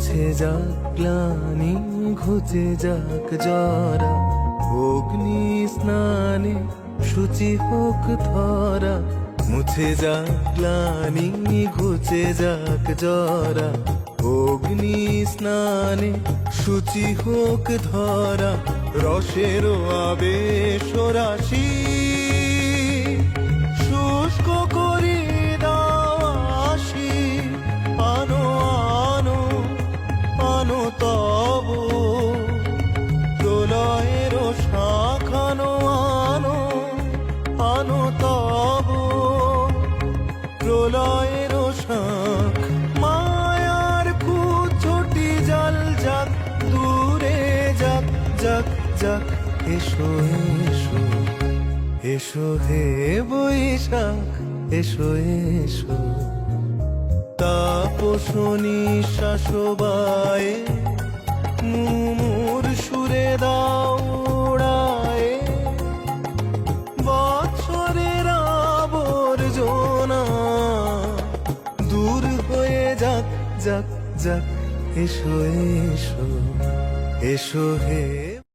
মুছে যাক গ্লানি, ঘুচে যাক জরা, অগ্নি স্নানে শুচি হোক ধরা। মুছে যাক গ্লানি, ঘুচে যাক জরা, অগ্নি স্নানে শুচি হোক ধরা। রসের আবেশ রাশি শুষ্ক করি দাসি, আনো আনো আনো তব প্রলয়ের শাখানো, আনো আনো তব প্রলয়ের শাখ। মায়ার কুচ্ছটি জাল যাক, দূরে যাক যাক যাক। এসো এসো এসো হে বৈশাখ, এসো এসো। তাপসনী শাসবায়ে মুমুর সুরে দাও উড়ায়ে। বৎসরের আবর্জনা দূর হয়ে যাক যাক যাক। এসো এসো এসো হে